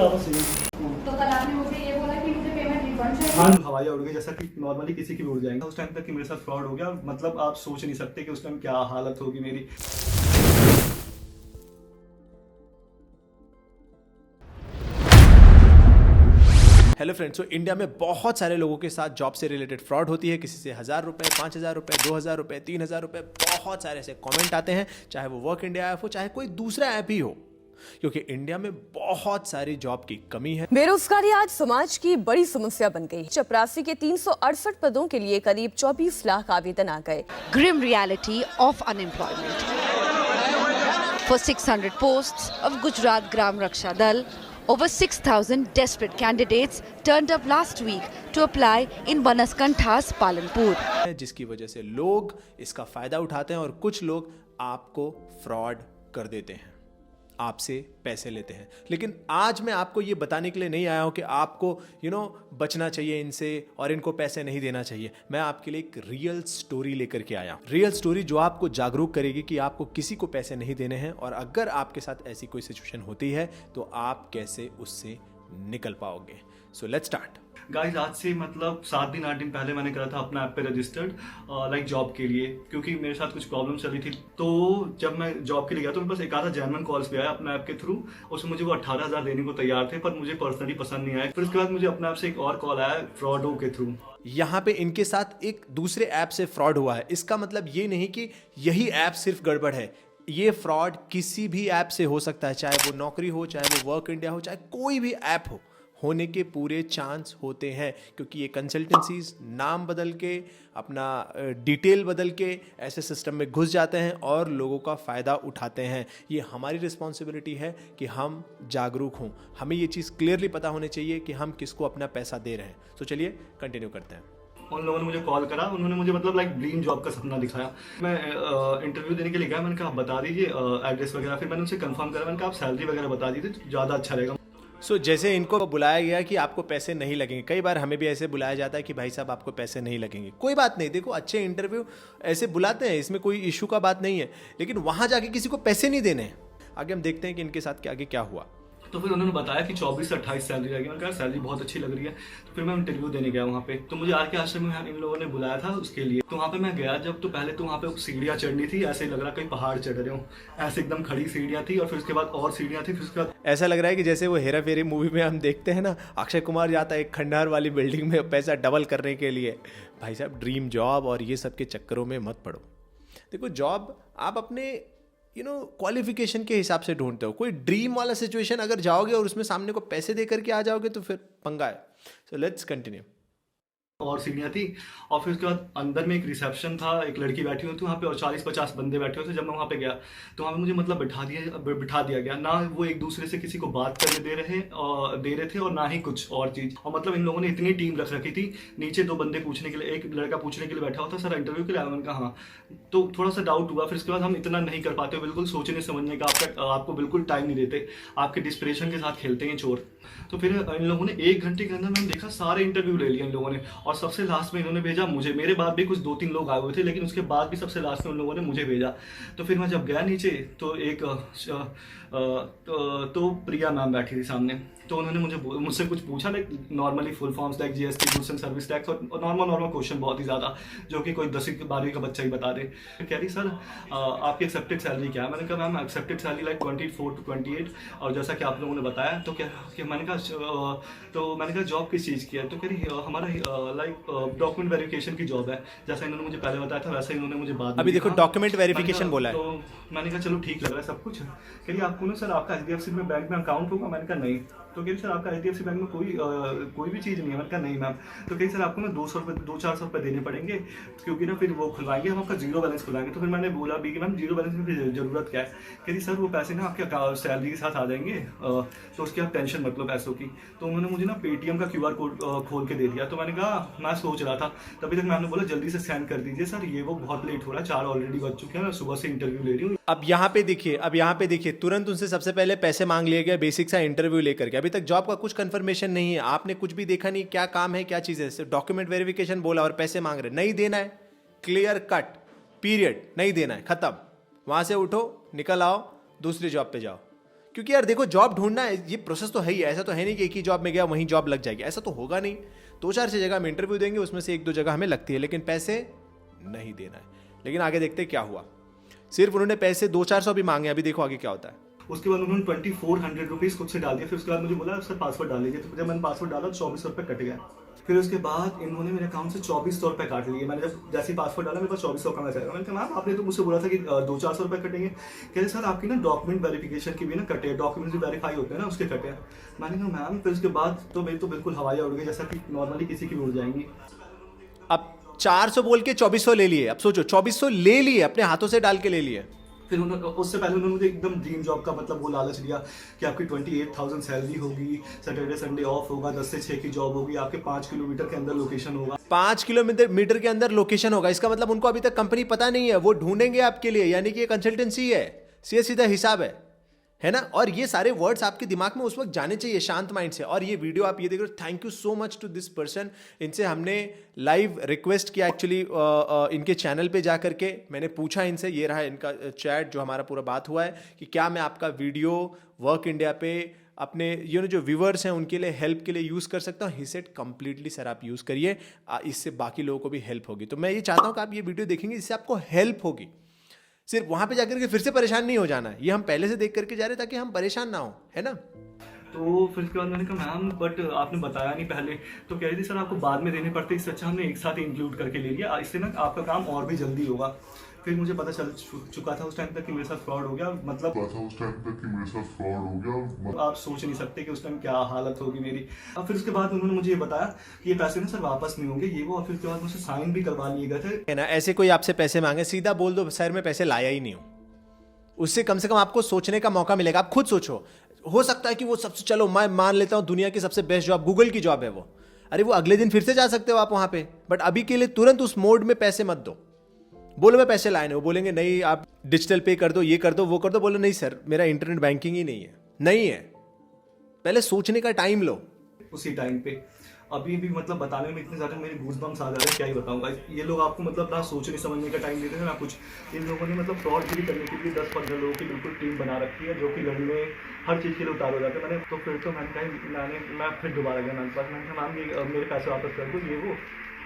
वापस चाहिए। तो कल आपने मुझे ये बोला कि मुझे पेमेंट रिफंड चाहिए। हाँ, हवाइयाँ उड़ गई जैसा कि नॉर्मली किसी की भी उड़ जाएंगे। उस टाइम तक कि मेरे साथ फ्रॉड हो गया, मतलब आप सोच नहीं सकते कि उस टाइम क्या हालत होगी मेरी। हेलो फ्रेंड्स, तो इंडिया में बहुत सारे लोगों के साथ जॉब से रिलेटेड फ्रॉड होती है। किसी से 1000 रुपये, 5000 रुपये, 2000 रुपये, 3000 रुपये, बहुत सारे ऐसे कमेंट आते हैं, चाहे वो वर्क इंडिया ऐप हो, चाहे कोई दूसरा ऐप ही हो, क्योंकि इंडिया में बहुत सारी जॉब की कमी है। बेरोजगारी आज समाज की बड़ी समस्या बन गई। चपरासी के 368 पदों के लिए करीब 24 लाख आवेदन आ गए। Grim reality of unemployment. For 600 posts of Gujarat Gram Raksha Dal, over 6,000 desperate candidates turned up last week to apply in Banaskantha's Palanpur. जिसकी वजह से लोग इसका फायदा उठाते हैं और कुछ लोग आपको फ्रॉड कर देते हैं, आपसे पैसे लेते हैं। लेकिन आज मैं आपको ये बताने के लिए नहीं आया हूं कि आपको बचना चाहिए इनसे और इनको पैसे नहीं देना चाहिए। मैं आपके लिए एक रियल स्टोरी लेकर के आया हूं। रियल स्टोरी जो आपको जागरूक करेगी कि आपको किसी को पैसे नहीं देने हैं, और अगर आपके साथ ऐसी कोई सिचुएशन होती है तो आप कैसे उससे निकल पाओगे। So let's start. गाइस, आज से मतलब 7 दिन 8 दिन पहले मैंने करा था अपना ऐप पे रजिस्टर्ड लाइक जॉब के लिए, क्योंकि मेरे साथ कुछ प्रॉब्लम चल रही थी। तो जब मैं जॉब के लिए गया तो मेरे पास एक आधा जेन्युइन कॉल्स भी आया अपना ऐप के थ्रू। उसमें मुझे वो 18,000 देने को तैयार थे, पर मुझे पर्सनली पसंद नहीं आया। फिर उसके बाद मुझे अपने ऐप से एक और कॉल आया फ्रॉडो के थ्रू। यहाँ पे इनके साथ एक दूसरे ऐप से फ्रॉड हुआ है। इसका मतलब ये नहीं कि यही ऐप सिर्फ गड़बड़ है। ये फ्रॉड किसी भी ऐप से हो सकता है, चाहे वो नौकरी हो, चाहे वो वर्क इंडिया हो, चाहे कोई भी ऐप हो, होने के पूरे चांस होते हैं। क्योंकि ये कंसल्टेंसीज नाम बदल के, अपना डिटेल बदल के ऐसे सिस्टम में घुस जाते हैं और लोगों का फ़ायदा उठाते हैं। ये हमारी रिस्पॉन्सिबिलिटी है कि हम जागरूक हों। हमें ये चीज़ क्लियरली पता होनी चाहिए कि हम किसको अपना पैसा दे रहे हैं। तो चलिए कंटिन्यू करते हैं। उन लोगों ने मुझे कॉल करा, उन्होंने मुझे मतलब लाइक ड्रीम जॉब का सपना दिखाया। मैं इंटरव्यू देने के लिए गया, मैंने कहा आप बता दीजिए एड्रेस वगैरह। फिर मैंने उनसे कंफर्म करा, मैंने कहा आप सैलरी वगैरह बता दीजिए तो ज़्यादा अच्छा रहेगा। जैसे इनको बुलाया गया कि आपको पैसे नहीं लगेंगे। कई बार हमें भी ऐसे बुलाया जाता है कि भाई साहब आपको पैसे नहीं लगेंगे। कोई बात नहीं, देखो अच्छे इंटरव्यू ऐसे बुलाते हैं, इसमें कोई इशू का बात नहीं है, लेकिन वहाँ जाके किसी को पैसे नहीं देने हैं। आगे हम देखते हैं कि इनके साथ आगे क्या हुआ। तो फिर उन्होंने बताया कि 24 से 28 सैलरी रहेगी। मैंने कहा सैलरी बहुत अच्छी लग रही है। तो फिर मैं इंटरव्यू देने गया वहाँ पे। तो मुझे आर के आश्रम में इन लोगों ने बुलाया था उसके लिए। तो वहाँ पे मैं गया जब, तो पहले तो वहाँ पे सीढ़ियाँ चढ़नी थी, ऐसे लग रहा कहीं पहाड़ चढ़ रहे हो। ऐसे एकदम खड़ी सीढ़ियाँ थी और फिर उसके बाद और सीढ़ियाँ थी। फिर उसके बाद ऐसा लग रहा है कि जैसे वो हेरा फेरी मूवी में हम देखते हैं ना, अक्षय कुमार जाता है एक खंडहर वाली बिल्डिंग में पैसा डबल करने के लिए। भाई साहब, ड्रीम जॉब और ये सब के चक्करों में मत पड़ो। देखो, जॉब आप अपने क्वालिफिकेशन के हिसाब से ढूंढते हो। कोई ड्रीम वाला सिचुएशन अगर जाओगे और उसमें सामने को पैसे दे करके आ जाओगे तो फिर पंगा है। So let's continue. और सीढ़ियाँ थी और फिर उसके बाद अंदर में एक रिसेप्शन था, एक लड़की बैठी हुई थी वहाँ पे और 40-50 बंदे बैठे हुए थे। जब मैं वहाँ पे गया तो वहाँ पे मुझे मतलब बिठा दिया गया। ना वो एक दूसरे से किसी को बात करने दे रहे थे और ना ही कुछ और चीज़। और मतलब इन लोगों ने इतनी टीम रख रखी थी। नीचे 2 बंदे पूछने के लिए, एक लड़का पूछने के लिए बैठा हुआ था, सर इंटरव्यू के लिए आया? मैंने कहा हाँ। तो थोड़ा सा डाउट हुआ। फिर उसके बाद हम इतना नहीं कर पाते, बिल्कुल सोचने समझने का आपको बिल्कुल टाइम नहीं देते, आपके डिस्प्रेशन के साथ खेलते हैं चोर। तो फिर इन लोगों ने 1 घंटे के अंदर मैंने देखा सारे इंटरव्यू ले लिए इन लोगों ने। और सबसे लास्ट में इन्होंने भेजा मुझे। मेरे बाद भी कुछ 2-3 लोग आए हुए थे, लेकिन उसके बाद भी सबसे लास्ट में उन लोगों ने मुझे भेजा। तो फिर मैं जब गया नीचे तो एक तो प्रिया मैम बैठी थी सामने। तो उन्होंने मुझसे कुछ पूछा, like normally full forms like GST, goods and service tax, और नॉर्मल क्वेश्चन बहुत ही ज़्यादा, जो कि कोई 10वीं-12वीं का बच्चा ही बता दे। कह रही सर आपकी एक्सेप्टेड सैलरी क्या है? मैंने कहा ma'am accepted salary like 24 to 28, और जैसा कि आप लोगों ने बताया। तो क्या मैंने कहा जॉब किस चीज़ की है? तो कह रही हमारा लाइक डॉक्यूमेंट वेरिफिकेशन की जॉब है। जैसा इन्होंने मुझे पहले बताया था वैसा इन्होंने मुझे बाद में। अभी देखो, डॉक्यूमेंट वेरिफिकेशन बोला है। तो मैंने कहा चलो ठीक लग रहा है सब कुछ। कह रही आपको ना सर आपका HDFC में बैंक में अकाउंट होगा? मैंने कहा नहीं। तो कह रही सर आपका HDFC बैंक में कोई भी चीज़ नहीं है? मैंने कहा नहीं मैम। तो कह रही सर आपको ना 200-400 रुपये देने पड़ेंगे, क्योंकि ना फिर वो खुलवाएंगे, हम आपका जीरो बैलेंस खुलवाएंगे। तो फिर मैंने बोला भी कि मैम जीरो बैलेंस में फिर ज़रूरत क्या है? कह रही सर वो पैसे ना आपके सैलरी के साथ आ जाएंगे, तो उसकी आप टेंशन मत लो पैसों की। तो उन्होंने मुझे ना पेटीएम का QR कोड खोल के दे दिया। तो मैंने कहा, मैं सोच रहा था तभी तक, मैंने बोला जल्दी से स्कैन कर दीजिए सर, ये वो बहुत लेट हो रहा है, 4 ऑलरेडी बज चुके हैं, मैं सुबह से इंटरव्यू ले रही हूँ। अब यहाँ पे देखिए, तुरंत उनसे सबसे पहले पैसे मांग लिए गए बेसिक सा इंटरव्यू लेकर के। अभी तक जॉब का कुछ कंफर्मेशन नहीं है, आपने कुछ भी देखा नहीं, क्या काम है क्या चीज़ है। सिर्फ डॉक्यूमेंट वेरिफिकेशन बोला और पैसे मांग रहे। नहीं देना है, क्लियर कट, पीरियड, नहीं देना है, खत्म। वहाँ से उठो, निकल आओ, दूसरी जॉब पे जाओ। क्योंकि यार देखो, जॉब ढूंढना है, ये प्रोसेस तो है ही, ऐसा तो है नहीं कि एक ही जॉब में गया वहीं जॉब लग जाएगी, ऐसा तो होगा नहीं। 2-4 जगह हम इंटरव्यू देंगे, उसमें से 1-2 जगह हमें लगती है, लेकिन पैसे नहीं देना है। लेकिन आगे देखते क्या हुआ। सिर्फ उन्होंने पैसे 200-400 भी मांगे, अभी देखो आगे क्या होता है। उसके बाद उन्होंने 2400 रुपीज़ खुद से डाल दिया। फिर उसके बाद मुझे बोला उसका पासवर्ड डाल लीजिए। तो जब मैंने पासवर्ड डाला 2400 रुपये कट गया। फिर उसके बाद इन्होंने मेरे अकाउंट से 2400 रुपये काट लिए। मैंने जब जैसे ही पासवर्ड डाला मेरे पास 2400 का मैसेज आया। मैंने कहा मैम आपने तो मुझसे बोला था कि 200-400 रुपये कटेंगे। कह रहे सर आपकी ना डॉक्यूमेंट वेरिफिकेशन की भी ना कटे, डॉक्यूमेंट जो वेरीफाई होते हैं ना उसके कटे। मैंने कहा मैम, फिर उसके बाद तो मेरी तो बिल्कुल हवाइयाँ उड़ गई, जैसा कि नॉर्मली किसी की भी उड़ जाएंगी। अब 400 बोल के 2400 ले लिए। अब सोचो 2400 ले लिए, अपने हाथों से डाल के ले लिए। फिर उन्होंने उससे पहले उन्होंने मुझे एकदम ड्रीम जॉब का मतलब वो लालच दिया कि आपकी 28,000 सैलरी होगी, सैटरडे संडे ऑफ होगा, 10 से 6 की जॉब होगी, आपके 5 किलोमीटर के अंदर लोकेशन होगा। 5 किलोमीटर के अंदर लोकेशन होगा, इसका मतलब उनको अभी तक कंपनी पता नहीं है, वो ढूंढेंगे आपके लिए, यानी कि ये कंसल्टेंसी है, सीधा हिसाब है ना। और ये सारे वर्ड्स आपके दिमाग में उस वक्त जाने चाहिए शांत माइंड से। और ये वीडियो आप ये देख रहे हो, thank you so much to this person. इनसे हमने लाइव रिक्वेस्ट किया एक्चुअली, इनके चैनल पे जा करके मैंने पूछा इनसे, ये रहा इनका चैट जो हमारा पूरा बात हुआ है, कि क्या मैं आपका वीडियो वर्क इंडिया पे अपने जो व्यूअर्स हैं उनके लिए हेल्प के लिए यूज़ कर सकता हूँ। ही सेड कंप्लीटली सर आप यूज़ करिए, इससे बाकी लोगों को भी हेल्प होगी। तो मैं ये चाहता हूँ कि आप ये वीडियो देखेंगे, इससे आपको हेल्प होगी। सिर्फ वहां पे जाकर के फिर से परेशान नहीं हो जाना है, ये हम पहले से देख करके जा रहे हैं ताकि हम परेशान ना हो, है ना। तो फिर उसके बाद मैंने कहा मैम बट आपने बताया नहीं पहले। तो कह रही थी सर आपको बाद में देने पड़ते, इससे अच्छा हमने एक साथ इंक्लूड करके ले लिया, इससे ना आपका काम और भी जल्दी होगा। फिर मुझे पता चल चुका था उस टाइम तक कि मेरे साथ फ्रॉड हो गया। मतलब आप सोच नहीं सकते कि उस टाइम क्या हालत होगी मेरी। अब फिर उसके बाद उन्होंने मुझे ये बताया कि ये पैसे ना सर वापस नहीं होंगे, ये वो। और फिर उसके बाद मुझसे साइन भी करवा लिए गए थे। है ना, ऐसे कोई आपसे पैसे मांगे सीधा बोल दो सर मैं पैसे लाया ही नहीं हूं। उससे कम से कम आपको सोचने का मौका मिलेगा। आप खुद सोचो, हो सकता है कि वो सबसे, चलो मैं मान लेता हूं दुनिया की सबसे बेस्ट जॉब गूगल की जॉब है वो, अरे वो अगले दिन फिर से जा सकते हो आप वहां पे, बट अभी के लिए तुरंत उस मोड में पैसे मत दो। बोलो मैं पैसे लाए नहीं, वो बोलेंगे नहीं आप डिजिटल पे कर दो, ये कर दो, वो कर दो। बोलो नहीं सर मेरा इंटरनेट बैंकिंग ही नहीं है। पहले सोचने का टाइम लो। उसी टाइम पे अभी भी मतलब बताने में इतने ज़्यादा मेरे गूज़बम्स आ जा रहे हैं, क्या ही बताऊंगा। ये लोग आपको मतलब ना सोचने समझने का टाइम देते हैं ना कुछ। इन लोगों ने मतलब फ्रॉड भी करने के लिए 10-15 लोगों की बिल्कुल टीम बना रखी है, जो कि लड़ने हर चीज़ के लिए उतार हो जाते हैं। मैंने तो फिर तो मैं फिर दोबारा गया मैम पास। मैंने कहा मैम ये मेरे पैसे वापस कर दो, ये वो।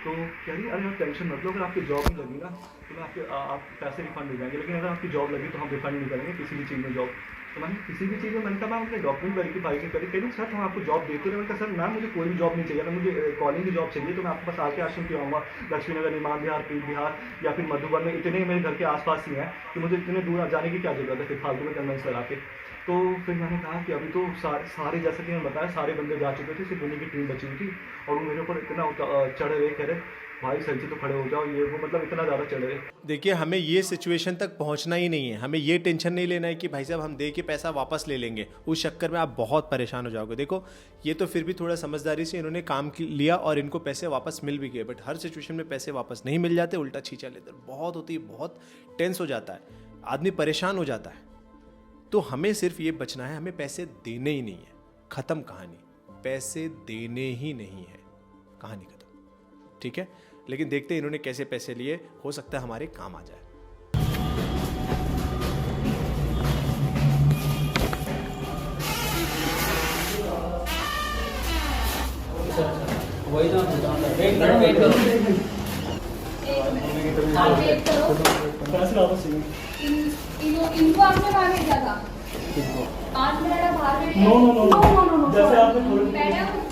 तो कह रही अरे आप टेंशन मत लो, अगर आपकी जॉब नहीं लगी ना तो मैं आप पैसे रिफंड हो जाएंगे, लेकिन अगर आपकी जॉब लगी तो हम रिफंड नहीं करेंगे किसी भी चीज़ में जॉब। तो मैंने किसी भी चीज़ में मैंने कहा अपने डॉक्यूमेंट वेरीफाई करी। कह रही सर हम आपको जॉब देते रहे। मैंने कहा सर मैम मुझे कोई भी जॉब नहीं चाहिए, अगर मुझे कॉलिंग की जॉब चाहिए तो मैं आपके पास आके आश्रम क्यों आऊँगा। लक्ष्मी नगर, निर्माण बिहार, पीठ बिहार या फिर मधुबन में इतने मेरे घर के आसपास ही हैं कि मुझे इतने दूर जाने की क्या जरूरत है फिर फालतू में कन्वेंस लगा के। तो फिर मैंने कहा कि अभी तो सारे जैसे कि मैंने बताया सारे बंदे जा चुके थे, सिर्फ उन्हीं की टीम बची हुई थी। और वो मेरे ऊपर इतना चढ़ रहे, कह रहे भाई सर जी तो खड़े हो जाओ, ये वो, मतलब इतना ज़्यादा चढ़ रहे। देखिए हमें ये सिचुएशन तक पहुंचना ही नहीं है, हमें ये टेंशन नहीं लेना है कि भाई साहब हम दे के पैसा वापस ले लेंगे, उस चक्कर में आप बहुत परेशान हो जाओगे। देखो ये तो फिर भी थोड़ा समझदारी से इन्होंने काम लिया और इनको पैसे वापस मिल भी गए, बट हर सिचुएशन में पैसे वापस नहीं मिल जाते, उल्टा छींचा लेते बहुत होती है, बहुत टेंस हो जाता है, आदमी परेशान हो जाता है। तो हमें सिर्फ ये बचना है, हमें पैसे देने ही नहीं है, खत्म कहानी, पैसे देने ही नहीं है, कहानी खत्म, ठीक है। लेकिन देखते हैं इन्होंने कैसे पैसे लिए, हो सकता है हमारे काम आ जाए। वही तो वेट करो आप वेट करो। पैसे वापस चाहिए। इनको आपने मांगे क्या था? 5 मिनट बाहर बैठे। नो जैसे आपने थोड़ी मैडम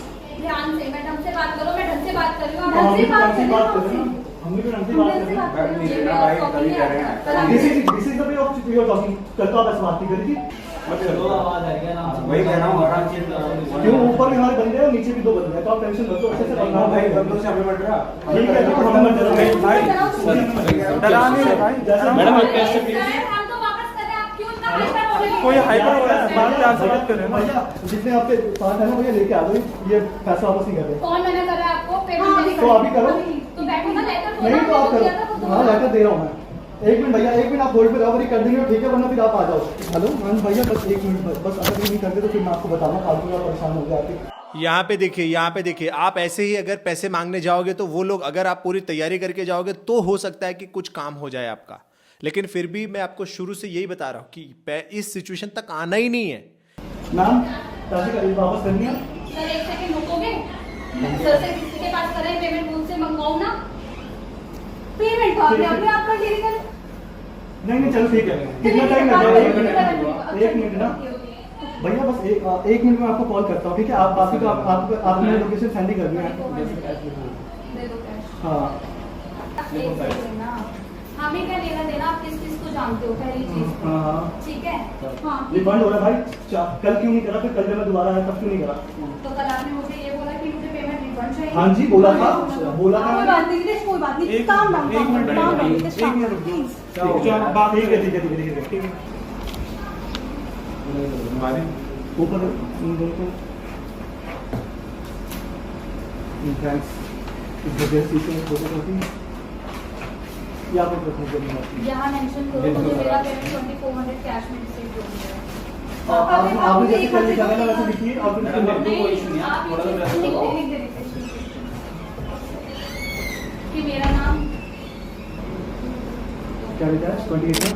ध्यान से, मैं ढंग से बात करो, मैं ढंग से बात कर रही हूँ। ढंग से बात कर रही करें, हमने भी ढंग से बात करें। This is the way of we are talking. कल तो आप ऐसे बात नहीं करी थी। चलो आवाज आ गया ना, वही कह रहा हूँ आराम से। क्यों ऊपर भी हमारे बंदे हैं और नीचे भी 2 बंदे हैं, तो आप टेंशन मत लो, अच्छे से बनना भाई है। बंदों से हमें मत डरा। ठीक है तो हमें मत डरो भाई, डरा नहीं भाई, जैसा मैडम आप कैसे हम तो वापस कर रहे हैं, आप क्यों इतना हाइपर हो रहे हैं? कोई हाइपर हो रहा है, बात ध्यान से बात कर रहे हैं। भैया जितने आपके पास है ना भैया लेके आ दो, ये पैसा वापस नहीं कर रहे। कौन मना कर रहा है आपको? पेमेंट नहीं तो अभी करो। तो बैठो ना, लेटर दो। नहीं तो आप करो। हाँ लेटर दे रहा हूँ मैं। एक मिनट भैया, एक मिनट आप होल्ड पे रहो, अगर कर देंगे ठीक है, वरना फिर आप आ जाओ। हेलो मान भैया बस 1 मिनट, बस अगर ये नहीं करते तो फिर मैं आपको बताऊंगा, फालतू में परेशान हो जाते। यहाँ पे देखिए, आप ऐसे ही अगर पैसे मांगने जाओगे तो वो लोग, अगर आप पूरी तैयारी करके जाओगे तो हो सकता है कि कुछ काम हो जाए आपका। लेकिन फिर भी मैं आपको शुरू से यही बता रहा हूँ कि इस सिचुएशन तक आना ही नहीं है। मैम पैसे का वापस करनी है। सर एक सेकंड रुकोगे? सर से किसी के पास करें पेमेंट, मुझसे मंगवाओ ना। पेमेंट तो आपने अपने आप कर ली कर। नहीं चलो ठीक है। कितना टाइम लगेगा? एक मिनट ना भैया, बस एक मिनट में आपको कॉल करता हूँ, ठीक है? आप बाकी तो आपने लोकेशन सेंड ही करनी है। दे दो कैश। हाँ एक सेकंड ना, हमें क्या लेना देना, आप किस चीज को जानते हो पहली चीज। हाँ ठीक है हाँ। रिफंड हो रहा है भाई। कल क्यों नहीं करा? फिर कल जब मैं दोबारा आया तब क्यों नहीं करा? तो कल आपने मुझे ये बोला कि मुझे पेमेंट रिफंड चाहिए। हाँ जी बोला था कोई बात नहीं नितेश, कोई बात नहीं, काम डाउन एक मिनट काम डाउन एक नितेश, काम मिनट डाउन प्लीज। बात ठीक है ठीक है ठीक है ठीक है। ऊपर थैंक्स। यहाँ मेंशन करो मुझे मेरा पेमेंट 2400 कैश में रिसीव हो गया। आपने जैसे कल लिखा था ना वैसे लिखिए और फिर नहीं आप लिख दे कि मेरा नाम क्या लिखा है? 28 में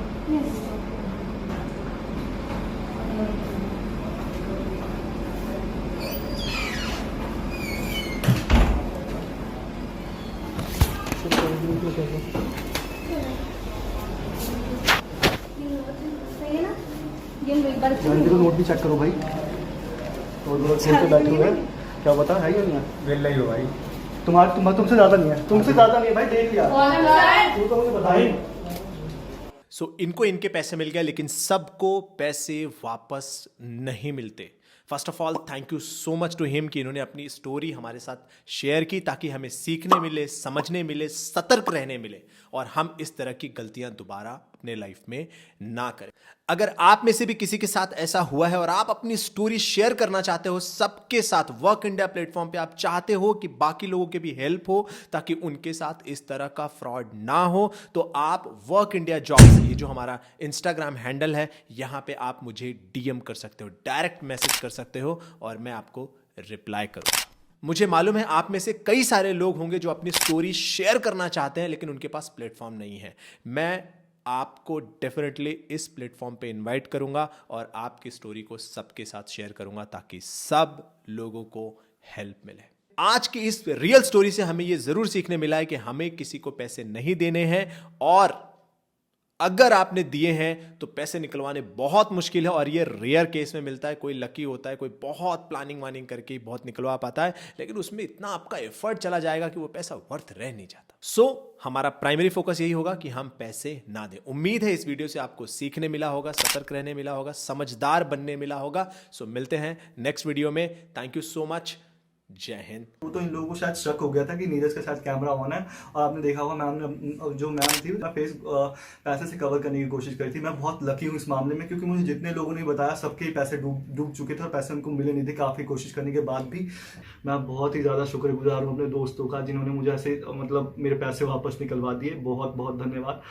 सही है ना? ये लो एक बार जानते हो, नोट भी चेक करो भाई। और दोनों खोल के बैठे हुए हैं, क्या बता है या नहीं है? वेल ही हो भाई। तुमसे ज़्यादा नहीं है, तुमसे ज़्यादा नहीं है भाई, देख लिया तू तो मुझे बताई। सो इनको इनके पैसे मिल गए, लेकिन सबको पैसे वापस नहीं मिलते। First of all thank you so much to him कि इन्होंने अपनी स्टोरी हमारे साथ शेयर की, ताकि हमें सीखने मिले, समझने मिले, सतर्क रहने मिले और हम इस तरह की गलतियां दोबारा अपने लाइफ में ना करें। अगर आप में से भी किसी के साथ ऐसा हुआ है और आप अपनी स्टोरी शेयर करना चाहते हो सबके साथ, वर्क इंडिया प्लेटफॉर्म पे आप चाहते हो कि बाकी लोगों की भी हेल्प हो ताकि उनके साथ इस तरह का फ्रॉड ना हो, तो आप वर्क इंडिया जॉब्स, ये जो हमारा इंस्टाग्राम हैंडल है, यहां पे आप मुझे डीएम कर सकते हो, डायरेक्ट मैसेज कर सकते हो और मैं आपको रिप्लाई करूंगा। मुझे मालूम है आप में से कई सारे लोग होंगे जो अपनी स्टोरी शेयर करना चाहते हैं लेकिन उनके पास प्लेटफॉर्म नहीं है। मैं आपको डेफिनेटली इस प्लेटफॉर्म पे इनवाइट करूंगा और आपकी स्टोरी को सबके साथ शेयर करूंगा ताकि सब लोगों को हेल्प मिले। आज की इस रियल स्टोरी से हमें यह जरूर सीखने मिला है कि हमें किसी को पैसे नहीं देने हैं, और अगर आपने दिए हैं तो पैसे निकलवाने बहुत मुश्किल है और ये रेयर केस में मिलता है। कोई लकी होता है, कोई बहुत प्लानिंग वानिंग करके ही बहुत निकलवा पाता है, लेकिन उसमें इतना आपका एफर्ट चला जाएगा कि वो पैसा वर्थ रह नहीं जाता। सो हमारा प्राइमरी फोकस यही होगा कि हम पैसे ना दें। उम्मीद है इस वीडियो से आपको सीखने मिला होगा, सतर्क रहने मिला होगा, समझदार बनने मिला होगा। सो मिलते हैं नेक्स्ट वीडियो में। Thank you so much. जय हिंद। वो तो इन लोगों को शायद शक हो गया था कि नीरज के साथ कैमरा ऑन है, और आपने देखा होगा मैम ने, जो मैम थी, उसका फेस पैसे से कवर करने की कोशिश करी थी। मैं बहुत लकी हूँ इस मामले में, क्योंकि मुझे जितने लोगों ने बताया सबके ही पैसे डूब चुके थे और पैसे उनको मिले नहीं थे काफ़ी कोशिश करने के बाद भी। मैं बहुत ही ज़्यादा शुक्रगुजार हूँ अपने दोस्तों का जिन्होंने मुझे ऐसे मतलब मेरे पैसे वापस निकलवा दिए। बहुत बहुत धन्यवाद।